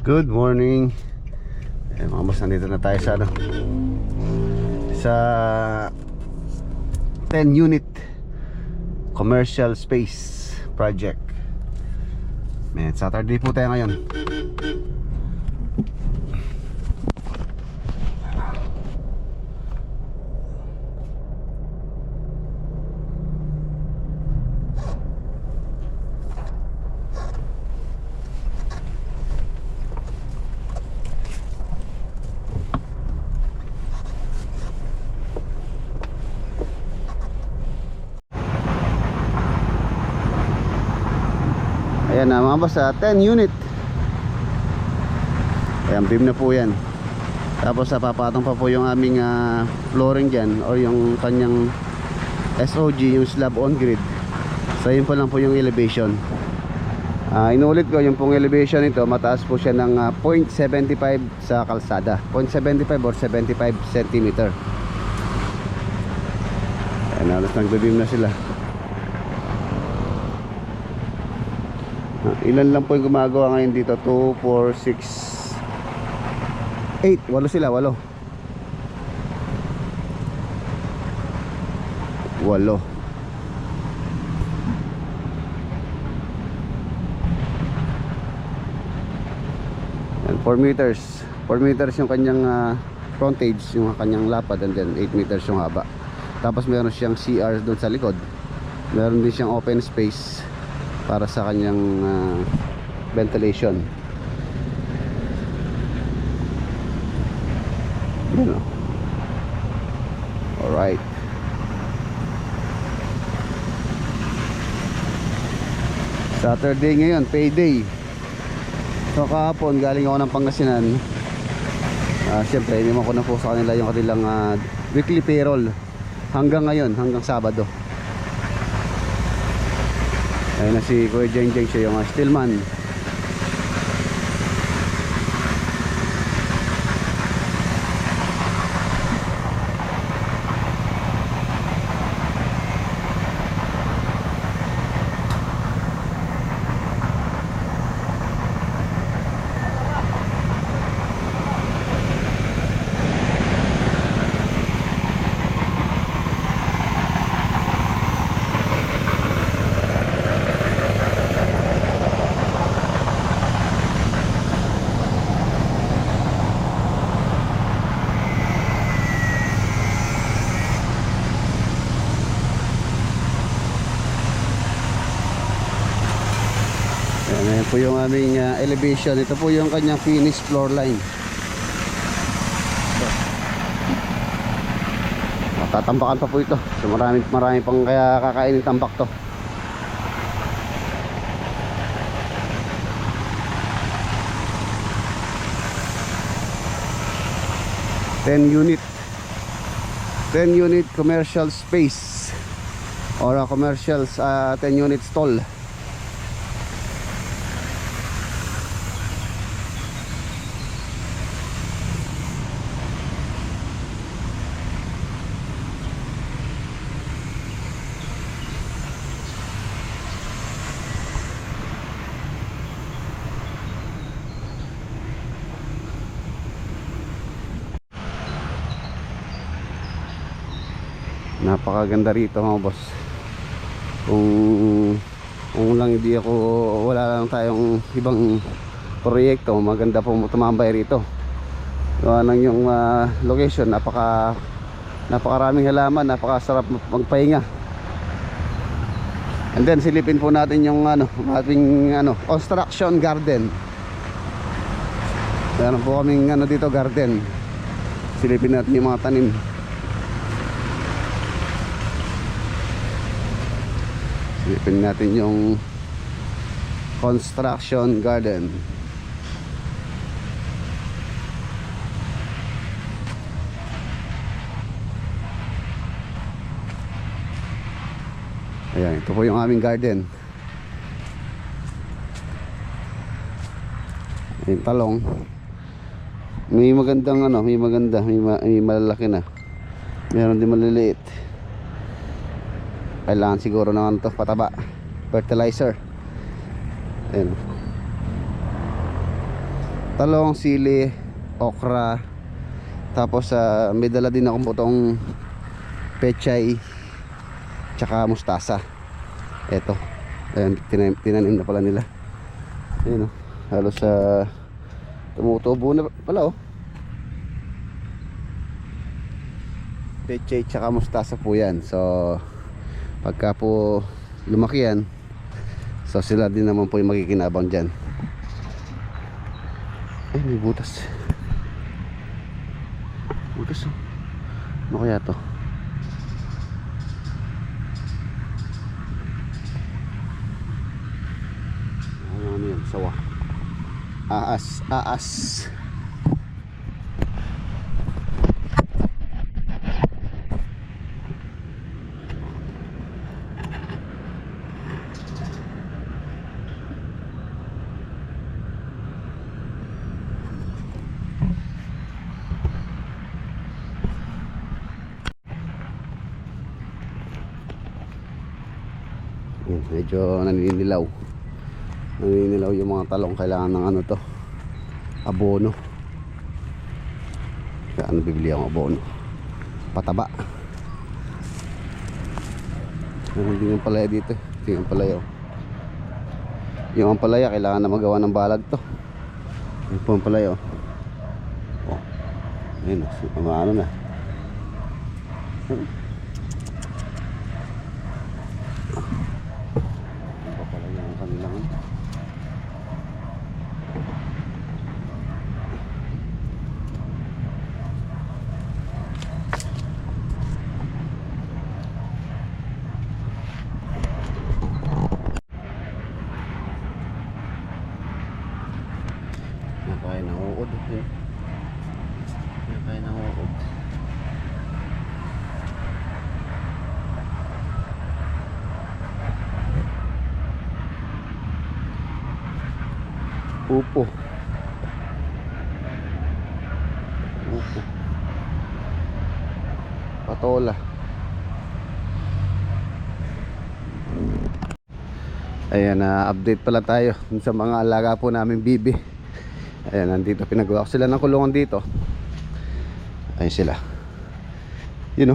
Good morning. Mga boss, nandito na tayo sa sa 10 unit commercial space project. Saturday po tayo ngayon. Ayan na mga boss, 10 unit. Ayan, beam na po yan. Tapos papatong pa po yung aming flooring dyan, or yung kanyang SOG, yung slab on grid. So yun po lang po yung elevation. Inulit ko, yung pong elevation nito, mataas po siya ng 0.75 sa kalsada, 0.75 or 75 cm. Ayan, alas nagbe-beam na sila. Ilan lang po yung gumagawa ngayon dito? 2, 4, 6, 8. 8 sila, 8. 4 meters. 4 meters yung kanyang frontage, yung kanyang lapad, and then 8 meters yung haba. Tapos meron siyang CR doon sa likod. Meron din siyang open space para sa kanyang ventilation. Yun o. Alright. Saturday ngayon, payday. So kahapon galing ako ng Pangasinan. Siyempre iniwan ko na po sa kanila yung kanilang weekly payroll hanggang ngayon, hanggang Sabado. Ayun na si Kuya Jeng Jeng, siya yung stillman. Ayan po yung aming elevation. Ito po yung kanyang finished floor line. Tatambakan pa po ito. So marami pang kaya kakainin tambak to. Ten unit commercial space, or commercial 10 unit stall. Napakaganda rito mga boss. Kung lang hindi ako, wala lang tayong ibang proyekto, maganda po tumambay rito. Gawa ng yung location, napakaraming halaman, napakasarap magpahinga. And then silipin po natin yung ating construction garden. Meron po kaming dito garden. Silipin natin yung mga tanim. Silipin natin yung construction garden. Ayan, ito po yung aming garden. Ayan, talong. May magandang may malalaki na. Meron din maliliit. Kailangan siguro naman ito pataba, fertilizer. Ayan. talong, sili, okra. Tapos may dala din akong butong pechay tsaka mustasa. Eto, ayan, tinanim na pala nila. Ayan, halos tumutubo na pala pechay tsaka mustasa po yan. So pagka po lumaki yan, so sila din naman po yung makikinabang dyan. Ay, may butas. Butas ano kaya to? Ano yan? Sawa. Aas. Medyo naninilaw yung mga talong. Kailangan ng ano to, abono. Kaya ano bibili akong abono, pataba. Meron din yung palaya dito. Ito yung palaya yung ampalaya kailangan na magawa ng balag to. Yung po ang palaya ayun ano na. Kaya nanguod upo patola. Ayan, update pala tayo sa mga alaga po namin bibi. Ayan, nandito pinagawa ko sila ng kulungan dito. Ayun sila. 2, 4,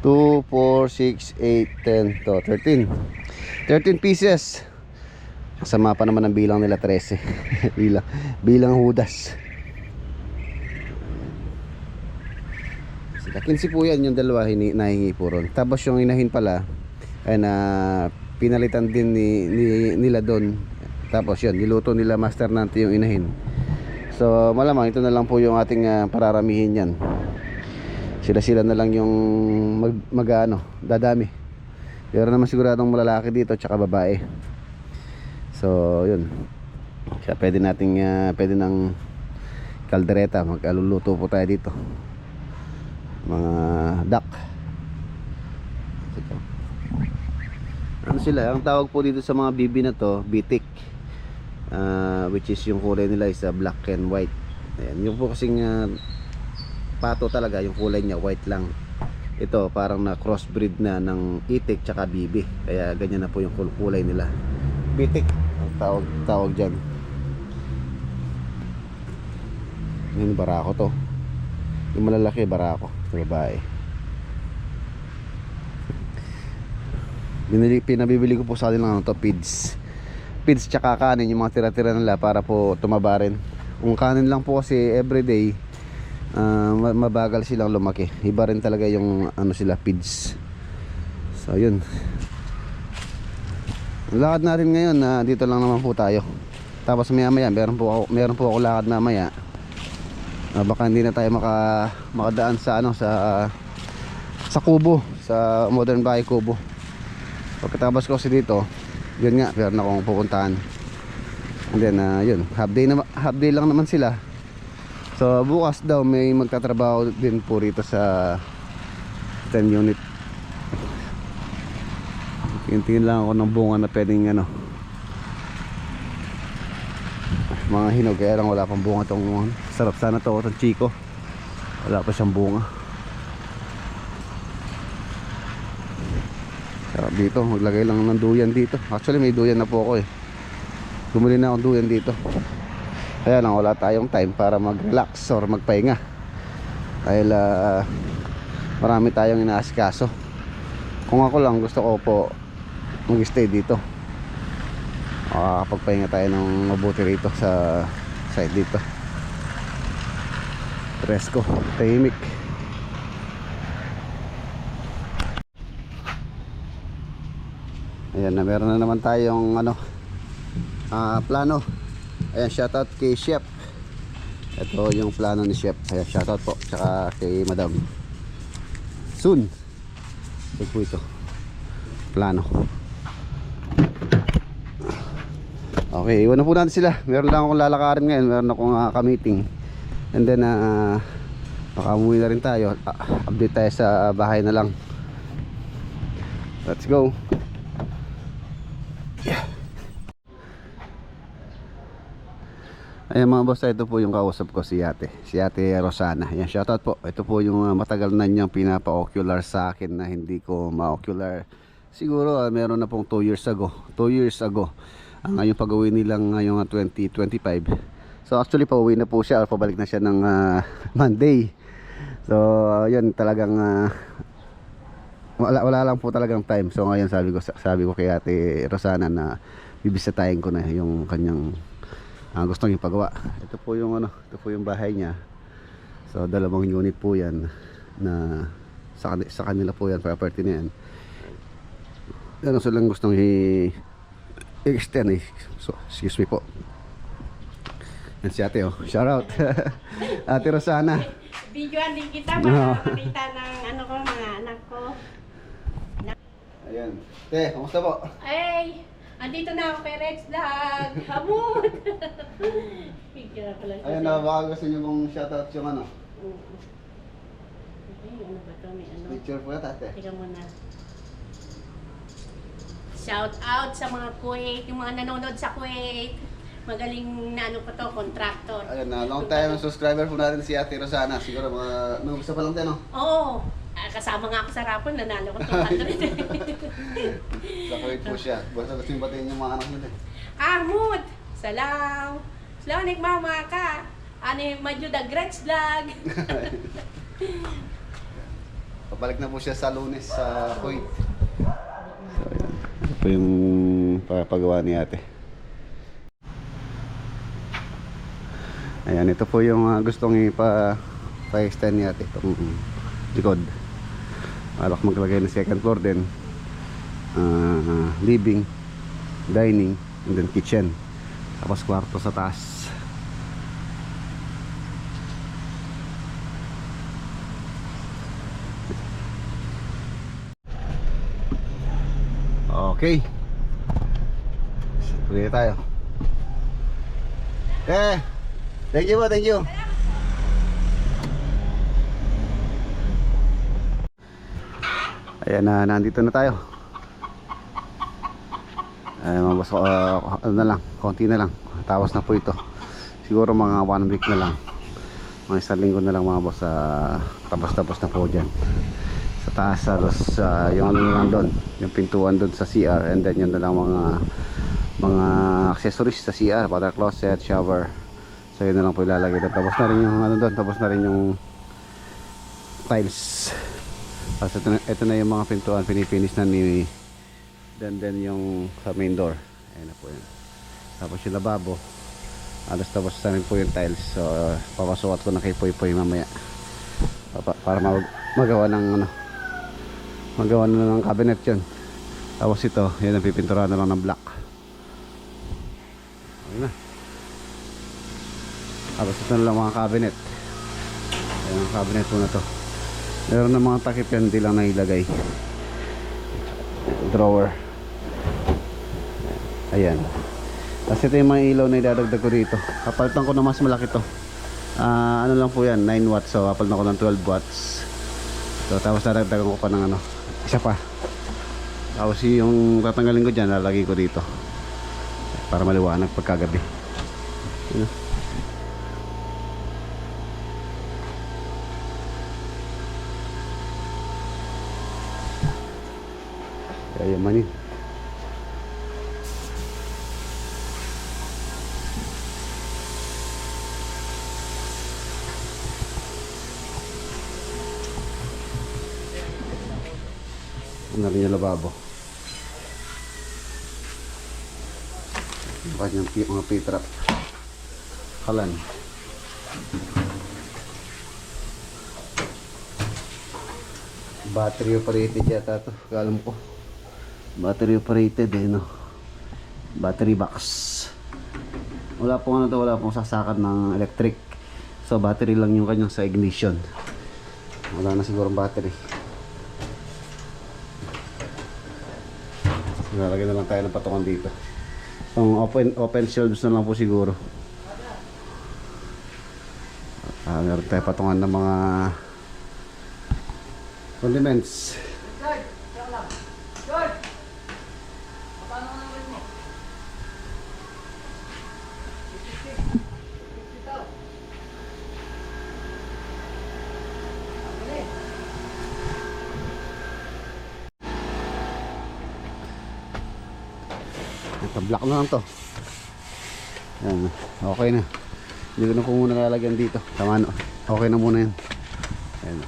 6, 8, 10 to 13 pieces. Kasama pa naman ang bilang nila 13. bilang hudas. Sila 15 po yan, yung dalawa nahingi po ron. Tapos yung inahin pala ay na pinalitan din nila doon. Tapos yun, niluto nila Master Nante yung inahin. So malamang ito na lang po yung ating pararamihin yan. Sila na lang yung dadami. Pero naman siguradong malalaki dito tsaka babae. So yun, kaya pwede ng kaldereta. Magluluto po tayo dito, mga duck. Ano sila, ang tawag po dito sa mga bibi na to, bitik, which is yung kulay nila is black and white. Ayan, yung po kasing pato talaga, yung kulay niya white lang. Ito parang na crossbreed na ng itik tsaka bibi, kaya ganyan na po yung kulay nila. Bitik ang tawag dyan. Yung barako to, yung malalaki barako sa babae. Pinabibili ko po sa kanila to, pids tsaka kanin, yung mga tira-tira nila para po tumaba rin. Kung kanin lang po kasi everyday, mabagal silang lumaki. Iba rin talaga yung sila pids. So yun, lakad na rin ngayon. Dito lang naman po tayo. Tapos maya meron po ako lakad mamaya. Baka hindi na tayo makadaan sa sa Kubo, sa Modern Bahay Kubo. Pagkatapos ko kasi dito, yun nga, meron akong pupuntahan. And then yun, half day lang naman sila. So bukas daw may magtatrabaho din po rito sa 10 unit. Tingin lang ako ng bunga na pwedeng mga hinog, kaya lang wala pang bunga tong sarap sana to, itong Chico. Wala pa siyang bunga. Sarap dito, maglagay lang ng duyan dito. Actually may duyan na po ako Bumili na akong duyan dito. Kaya lang wala tayong time para mag-relax or magpahinga. Dahil marami tayong inaasikaso. Kung ako lang, gusto ko po mag-stay dito. Makakapagpahinga tayo ng mabuti rito sa side dito. Presko, tahimik. Ayan na, meron na naman tayong plano. Ayan, shoutout kay Chef. Ito yung plano ni Chef. Ayan, shoutout po. Tsaka kay Madam Soon. Ito po ito, plano. Okay, iwan na po natin sila. Meron lang akong lalakarin ngayon. Meron akong ka-meeting. And then baka umuwi na rin tayo. Update tayo sa bahay na lang. Let's go. Ayan mga boss, ito po yung kausap ko, si Ate Rosana. Ayan, shoutout po. Ito po yung matagal na niyang pinapa-ocular sa akin na hindi ko ma-ocular. Siguro meron na pong 2 years ago. 2 years ago. Ngayon pag-uwi nilang ngayong 2025. So actually pa-uwi na po siya, pabalik na siya ng Monday. So yun talagang wala lang po talagang time. So ngayon sabi ko kay Ate Rosana na bibisitahin ko na yung kanyang gusto niyang pagawa. Ito po yung ito po yung bahay niya. So 2 unit po 'yan na sa kanila po 'yan, property na 'yan. Yan ang silang gustong i-extend eh. So excuse me po. Yan si Ate shout out. Ate Rosana. Videoan din kita para makita ng ko, mga anak ko. Ayan. Te, kamusta po? Ay, andito na ako kay Rex Vlog. Hamon! Picture ako lang. Ayan na, baka gusto niyo mong shoutout yung Ay, ano ba ito? May picture po na tate. Teka muna. Shout out sa mga Kuwait, yung mga nanonood sa Kuwait. Magaling na ko to, contractor. Ayan na, long time subscriber po natin si Ate Rosana. Siguro mga nung gusto pa lang tayo, no? Oo. Kasama nga ako sa rapon, nanalo ko 200. Sa Kuwait po siya. Basta gusto yung batiin yung mga anak nila. Ahmud! Salam! Salamat mama ka! Ani medyo the Rex Vlog! Pabalik na po siya sa Lunes sa Kuwait. So, ayan. Ito po yung pagawa ni Ate. Ayan, ito po yung gustong pa-extend ni Ate. Itong likod. Alak maglagay ng second floor din. Living, dining, and then kitchen. Tapos kwarto sa taas. Okay. Tuloy tayo. Thank you po, thank you. Ayan na, nandito na tayo. Ayan, mabas, ano na lang, konti na lang. Tapos na po ito. Siguro mga 1 week na lang. Mga 1 linggo na lang mga boss. Tapos na po dyan. Sa taas, yung ano na lang doon. Yung pintuan doon sa CR. And then yun na lang mga accessories sa CR. Water closet, shower. So yun na lang po ilalagay doon. Tapos na rin yung ano doon. Tapos na rin yung tiles. Tapos ito na yung mga pintuan. Pinifinish na ni then yung sa main door. Ayan na po yun. Tapos yung lababo. Alas tapos na rin po yung tiles. So papasukat ko na kay Poy Poy mamaya. Para magawa ng magawa na ng cabinet yun. Tapos ito, yan ang pipinturahan na lang ng black. Ayun na. Tapos ito na lang mga cabinet. Ayan ang cabinet po na to. Meron na mga takip yan, hindi lang nailagay. Drawer. Ayan. Tapos ito yung mga ilaw na idadagdag ko dito. Kapalitan ko na mas malaki to. Ano lang po yan, 9 watts. So kapalitan ko ng 12 watts. So tapos dadagdagan ko pa ng isa pa. Tapos yung tatanggalin ko dyan, lalagay ko dito para maliwanag pagkagabi. Yun. Yayamanin. Ano rin yung lababo. Yung kanyang mga P-trap. Kalan. Battery operated yata to. Alam ko. Battery operated eh no. Battery box. Wala pong ano to, wala pong sasakan ng electric. So battery lang yung kanyang sa ignition. Wala na siguro battery. Lalagyan na lang tayo ng patungan dito. Ang open shelves na lang po siguro. Meron tayo patungan ng mga condiments. Naka-block na lang to. Yan, okay na. Hindi ko na po muna lalagyan dito. Tama na. Okay na muna yan. Ayan.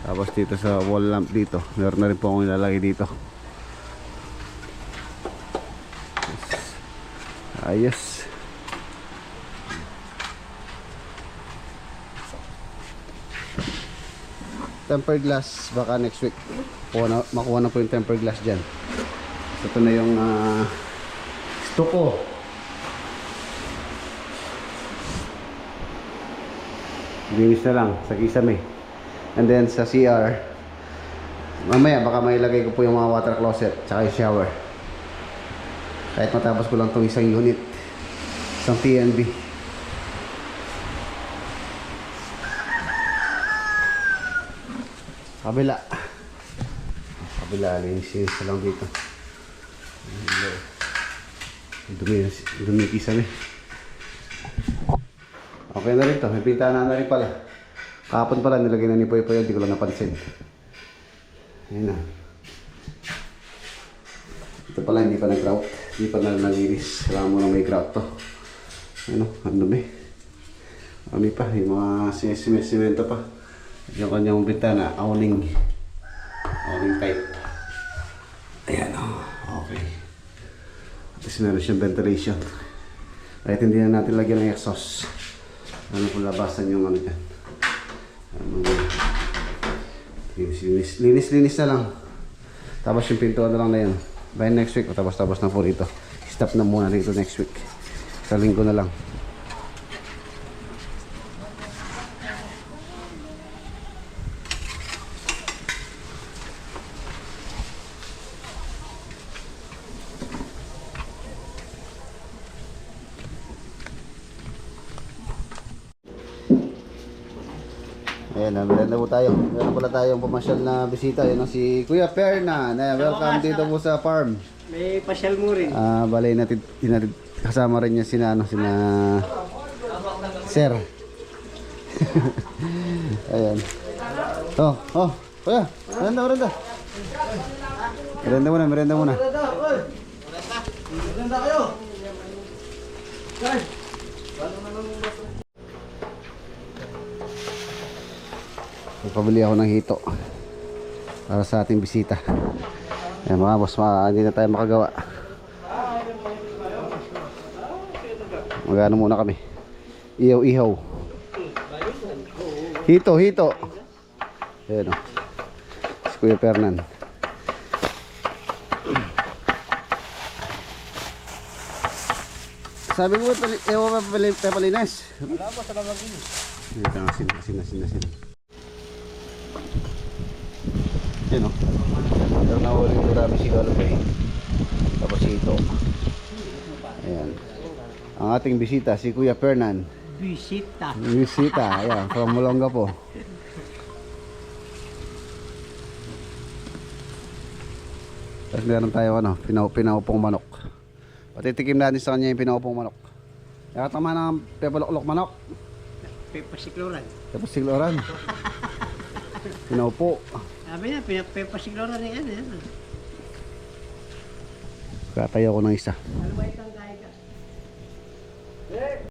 Tapos dito sa wall lamp dito, meron na rin po akong ilalagay dito. Ayos. Tempered glass baka next week makuha na po yung tempered glass dyan. So ito na yung stuko. Linis na lang sa kisame. And then sa CR mamaya baka may ilagay ko po yung mga water closet tsaka yung shower. Kahit matapos ko lang itong isang unit, isang TNB. Kabila. Kabila, linis na lang dito. Dumi kisame. Okay na rin to, may pintana na rin pala. Kahapon pala nilagay na ni Poy Poy, hindi ko lang napansin. Ayun na. Ito pala hindi pa nag-grout. Hindi pa na nalinis. Kailangan mo na may grout to. Ano, ang dumi. Ano pa, yung mga simento pa. Yung kanyang bintana, awning. Awning type. Ayan o, okay. At least meron siyang ventilation. Kahit hindi na natin lagyan ng exhaust. Ano kung labasan yung ano dyan. Linis na lang. Tapos yung pintuan na lang na yun. By next week, tapos na po dito. Stop na muna dito next week. Sa linggo na lang. Ayan, nabila po tayo. Meron pala tayong pumasyal na bisita. Yan si Kuya Fernan. Welcome dito po sa farm. May pasyal mo rin. Balay natin, kasama rin niya sina Sir. Ayan. Kuya, merenda. Merenda muna. Maganda kayo. Guys. Pabili ako ng hito para sa ating bisita. Ayan mga boss, hindi na tayo makagawa. Magano muna kami. Ihaw. Hito. Ayan o. Si Kuya Fernan. Sabi mo, ewan pa palinas. Wala mo sa lamagin. Ito ang asin. Yan o. Pero nahuli ito rami si Galway. Tapos ito. Ayan. Ang ating bisita, si Kuya Fernan. Bisita. Ayan, from Molonga po. Tapos meron tayo pinaupong manok. Patitikim natin sa kanya yung pinaupong manok. Nakatama ng pepaloklok manok. Pepasikloran. Pinaupo. Sabi na, pepasikloran na yan. Katayo ko ng isa. Ano ba itang